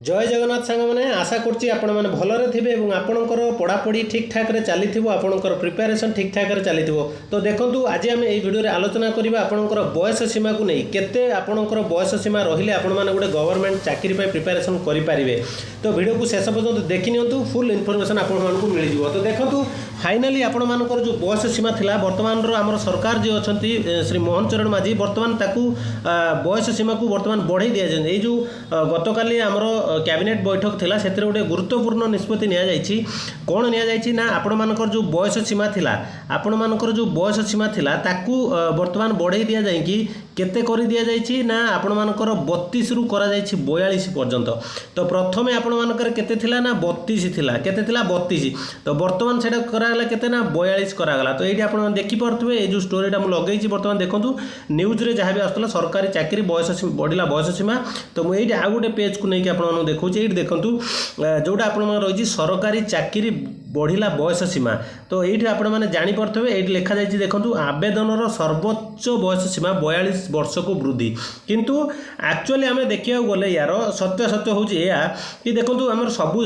जय जगन्नाथ सांग मैंने आशा करुच्ची आपण मैंने भलरे थे और आपणकर पढ़ापढ़ी ठीक ठाक चली आपणकर प्रिपेरेसन ठीक ठाक चली तो देखो आज आम ये भिडियो आलोचना करवा आपणकर बयस सीमा को नहीं केते आपणकर बयस सीमा रहिले आपण मैंने गोटे गवर्नमेंट चाकरी प्रिपेरेसन करेंगे तो भिडियो को शेष पर्यंत देखी नियंतु फुल इनफॉरमेशन आपको मिल तो देखो फाइनाली आपण मानकर जो बयस सीमा थिला वर्तमान आम सरकार जी अच्छा श्री मोहन चरण माझी वर्तमान ताकू बयस सीमा को वर्तमान बढ़ाई दि जाए जो गतकाली आमर कैबिनेट बैठक थिला से गोटे गुरुत्वपूर्ण निष्पत्ति नि कौन नि ना आपण मानकर जो बयस सीमा थिला आपण मानकर जो बयस सीमा थिला ताकू वर्तमान बढ़ाई दि जाए कि केते कर दि जाए ना आपण मानकर 32 रु करा 42 पर्यंत तो प्रथम आपण मानकर केते थिला ना 32 थिला केते थिला 32 तो वर्तमान सेटा करागला केते ना 42 करागला तो ये आपण देखि परथबे ए जो स्टोरीटा मु लगेछि वर्तमान देखंतु न्यूज रे जहाँ भी आसला सरकारी चाकरी बयस बढ़िला बयस सीमा तो मुझे ये आउ गोटे पेज को लेकिन आपको देखा ये देखूँ जोटा आप रही सरकारी चाकरी बढ़िला बयस सीमा तो ये आपने जापे ये लिखा जाए देखो आवेदन सर्वोच्च बयस सीमा 42 वर्ष को वृद्धि किंतु एक्चुअली आम देखा गले यार सत्य सत्य हूँ कि देखो आम सबू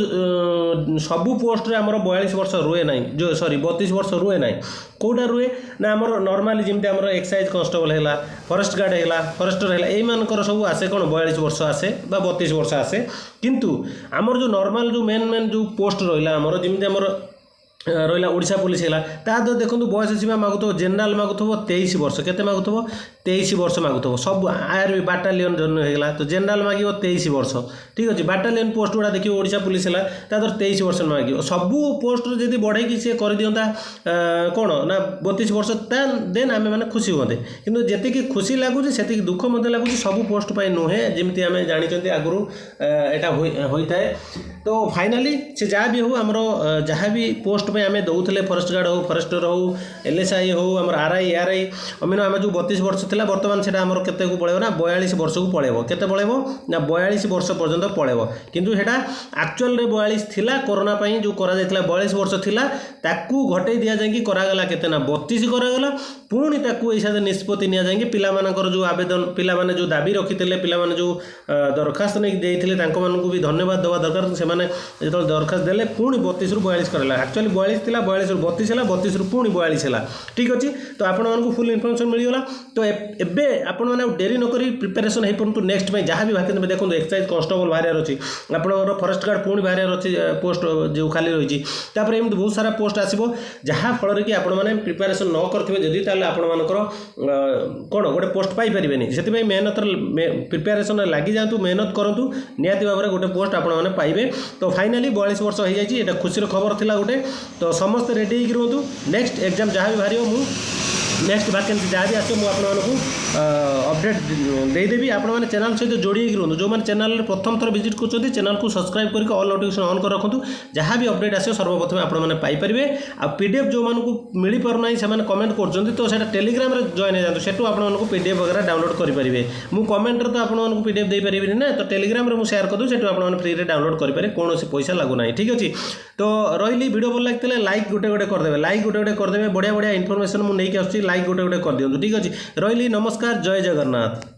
सबू पोस्ट रे आमर 42 वर्ष रुए ना जो सॉरी 32 वर्ष रुए ना कौटा रुए ना आमर नॉर्मली जमी आमर एक्साइज कांस्टेबल है फॉरेस्ट गार्ड है फॉरेस्टर है यही सब आसे कौन 42 वर्ष आसे 32 वर्ष आसे किंतु आमर जो नॉर्मल जो मेन मेन जो पोस्ट रहा आमर जमी आमर रहा ओडिशा पुलिस है तो देखो बयस सीमा मागुव जेनराल मागुव 23 वर्ष केते मागुव 23 वर्ष मागुव सब आर्मी बाटालियन जन होगा तो जेनराल मागिव 23 वर्ष ठीक अच्छे बाटालियन पोस्ट गुड़ा देखिए ओडिशा पुलिस है 23 वर्ष मागिव सबू पोस्ट जब बढ़े सी कर दिंता कौन ना 32 वर्ष देन आम मैंने खुशी हुए कि जी खुशी लगुच से दुख मत लगुच सब पोस्ट पर नुहे जमी आम जानते आगु यहाँ होता है तो फाइनाली से जहाँ भी हो आमर जहाँ भी पोस्ट पे आम दौले फॉरेस्ट गार्ड हो फॉरेस्टर हो LSI हो आम RI RI अमीन आम जो 32 वर्ष था बर्तमान से आम केते को पड़ेगा ना 42 वर्ष को पड़ेगा केते पड़ेगा ना 42 वर्ष पर्यंत पड़ेगा किंतु सेटा एक्चुअल रे 42 थिला कोरोना पई जो करा जायतिला 42 वर्ष थिला ताकू घटै दिया जाय कि करागला केते ना 32 करागला पुणी ताकू ऐसा निष्पत्ति निया जाय कि पिला मानकर जो आवेदन पिला माने जो दाबी रखिथिले पिला माने जो दरखास्त नै देइथिले तांको मानकू भी धन्यवाद देवा दरकार से माने जो दरखास्त देले पुणी 32 रु 42 कराला एक्चुअली 42 थिला 42 रु 32 हैला 32 रु पुणी 42 हैला ठीक अछि तो आपण मानकू फुल इन्फॉर्मेशन मिल गला तो एबे आपण माने डेरी न करी प्रिपरेशन हे परंतु नेक्स्ट में जहाँ भी भाके देखो एक्साइज कांस्टेबल बाहर अच्छी आपंकर फॉरेस्ट गार्ड पुणी बाहर अच्छी पोस्ट जो खाली रही तापर एमती बहुत सारा पोस्ट आसो जहाँ फल कि आपण मैंने प्रिपेरेसन न करेंगे जदि आपण मानकर कौन गोटे पोस्ट पाइपर से मेहनत प्रिपेरेसन लगी जातु मेहनत करूँ निहाती भाव में गोटे पोस्ट आपण मैंने पाइबे तो फाइनाली 42 वर्ष हो जाए खुशी खबर थिला गोटे तो समस्त रेडी हो रुहतु नेक्स्ट एग्जाम जहाँ भी बाहर मु नेक्स्ट वैकेंसी जहाँ भी आसो मुझे अपडेट देदेवी आपने चैनल सहित जोड़ी रुहतु जो मैंने चैनल प्रथम थर विजिट कर चैनल को सब्सक्राइब करके ऑल नोटिफिकेशन ऑन कर रखुँ जहाँ भी अपडेट आसो सर्वप्रथम आपने पाइपर आ PDF जो मानू मिल पारना से कमेंट कर तो सर टेलीग्राम जॉइन हो जाए सेठू आपको PDF वगैरह डाउनलोड करेंगे मुझ कमेंट तो आपको PDF दे पारि ना तो टेलीग्राम में मुझे शेयर करदे सेठू आपने फ्री में डाउनलोड करेंगे कौन पैसा लगुना ठीक अच्छे तो रही वीडियो भल लगे लाइक गोटे गोटे करदे लाइक गोटे गोटे करदे बढ़िया बढ़िया इनफॉरमेशन मुझे नहीं आसूँ लाइक गोटे गोटे कर दिखाँ ठीक अच्छे रही नमस्कार जय जगन्नाथ।